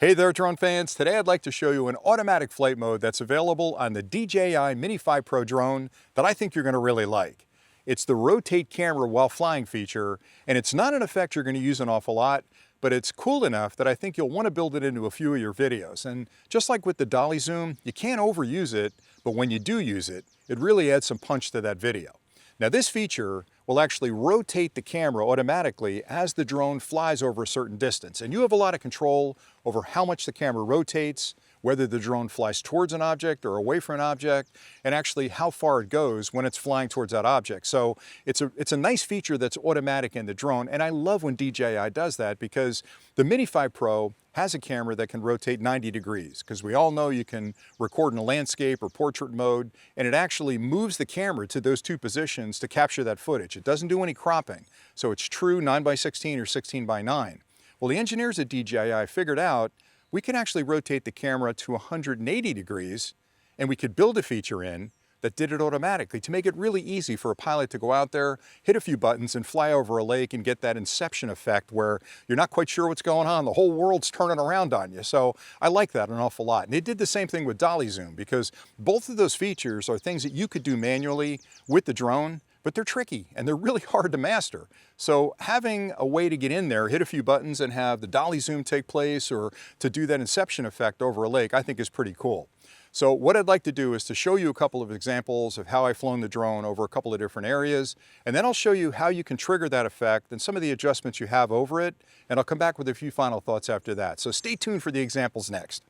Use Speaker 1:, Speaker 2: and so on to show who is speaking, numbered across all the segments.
Speaker 1: Hey there, drone fans. Today I'd like to show you an automatic flight mode that's available on the DJI Mini 5 Pro drone that I think you're going to really like. It's the rotate camera while flying feature, and it's not an effect you're going to use an awful lot, but it's cool enough that I think you'll want to build it into a few of your videos. And just like with the dolly zoom, you can't overuse it, but when you do use it, it really adds some punch to that video. Now this feature will actually rotate the camera automatically as the drone flies over a certain distance. And you have a lot of control over how much the camera rotates, whether the drone flies towards an object or away from an object, and actually how far it goes when it's flying towards that object. So it's a nice feature that's automatic in the drone, and I love when DJI does that because the Mini 5 Pro has a camera that can rotate 90 degrees, because we all know you can record in a landscape or portrait mode, and it actually moves the camera to those two positions to capture that footage. It doesn't do any cropping, so it's true 9:16 or 16:9. Well, the engineers at DJI figured out we can actually rotate the camera to 180 degrees, and we could build a feature in that did it automatically to make it really easy for a pilot to go out there, hit a few buttons, and fly over a lake and get that inception effect where you're not quite sure what's going on. The whole world's turning around on you. So I like that an awful lot. And they did the same thing with dolly zoom, because both of those features are things that you could do manually with the drone, but they're tricky and they're really hard to master. So having a way to get in there, hit a few buttons and have the dolly zoom take place, or to do that inception effect over a lake, I think is pretty cool. So what I'd like to do is to show you a couple of examples of how I've flown the drone over a couple of different areas, and then I'll show you how you can trigger that effect and some of the adjustments you have over it, and I'll come back with a few final thoughts after that. So stay tuned for the examples next.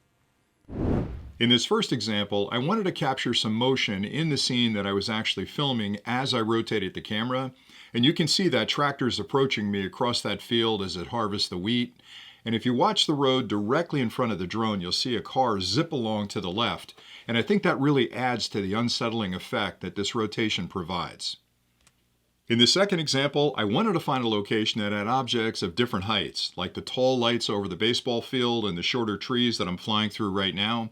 Speaker 2: In this first example, I wanted to capture some motion in the scene that I was actually filming as I rotated the camera. And you can see that tractor's approaching me across that field as it harvests the wheat. And if you watch the road directly in front of the drone, you'll see a car zip along to the left. And I think that really adds to the unsettling effect that this rotation provides. In the second example, I wanted to find a location that had objects of different heights, like the tall lights over the baseball field and the shorter trees that I'm flying through right now.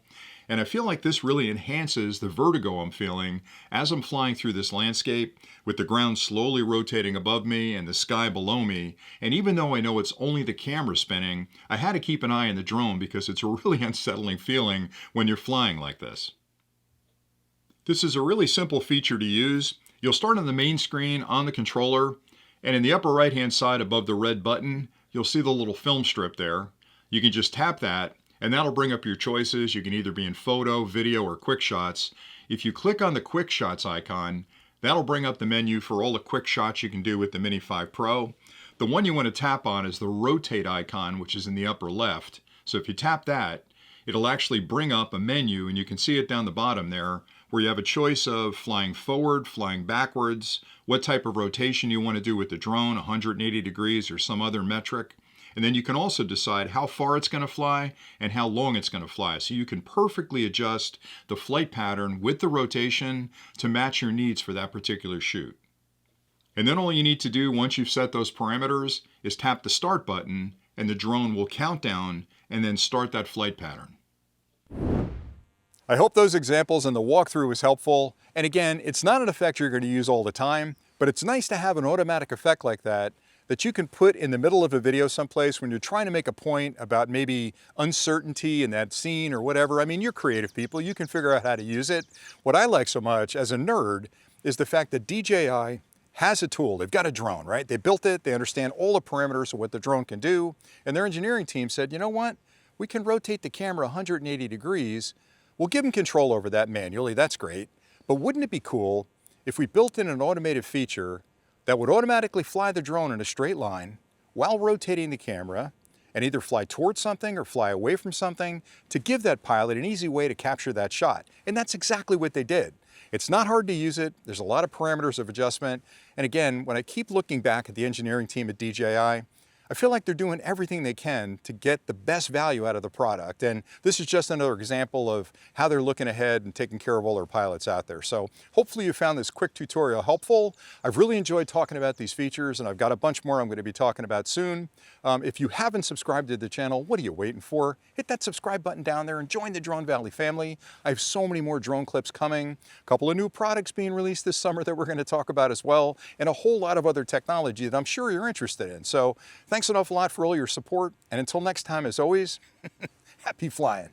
Speaker 2: And I feel like this really enhances the vertigo I'm feeling as I'm flying through this landscape, with the ground slowly rotating above me and the sky below me. And even though I know it's only the camera spinning, I had to keep an eye on the drone because it's a really unsettling feeling when you're flying like this. This is a really simple feature to use. You'll start on the main screen on the controller, and in the upper right hand side above the red button, you'll see the little film strip there. You can just tap that, and that'll bring up your choices. You can either be in photo, video, or quick shots. If you click on the quick shots icon, that'll bring up the menu for all the quick shots you can do with the Mini 5 Pro. The one you want to tap on is the rotate icon, which is in the upper left. So if you tap that, it'll actually bring up a menu, and you can see it down the bottom there, where you have a choice of flying forward, flying backwards, what type of rotation you want to do with the drone, 180 degrees or some other metric. And then you can also decide how far it's going to fly and how long it's going to fly. So you can perfectly adjust the flight pattern with the rotation to match your needs for that particular shoot. And then all you need to do once you've set those parameters is tap the start button, and the drone will count down and then start that flight pattern.
Speaker 1: I hope those examples and the walkthrough was helpful. And again, it's not an effect you're going to use all the time, but it's nice to have an automatic effect like that that you can put in the middle of a video someplace when you're trying to make a point about maybe uncertainty in that scene or whatever. I mean, you're creative people, you can figure out how to use it. What I like so much as a nerd is the fact that DJI has a tool. They've got a drone, right? They built it, they understand all the parameters of what the drone can do, and their engineering team said, you know what? We can rotate the camera 180 degrees. We'll give them control over that manually, that's great. But wouldn't it be cool if we built in an automated feature that would automatically fly the drone in a straight line while rotating the camera, and either fly towards something or fly away from something, to give that pilot an easy way to capture that shot? And that's exactly what they did. It's not hard to use it. There's a lot of parameters of adjustment. And again, when I keep looking back at the engineering team at DJI, I feel like they're doing everything they can to get the best value out of the product. And this is just another example of how they're looking ahead and taking care of all their pilots out there. So hopefully you found this quick tutorial helpful. I've really enjoyed talking about these features, and I've got a bunch more I'm going to be talking about soon. If you haven't subscribed to the channel, what are you waiting for? Hit that subscribe button down there and join the Drone Valley family. I have so many more drone clips coming, a couple of new products being released this summer that we're going to talk about as well, and a whole lot of other technology that I'm sure you're interested in. So thanks an awful lot for all your support, and until next time, as always, Happy flying.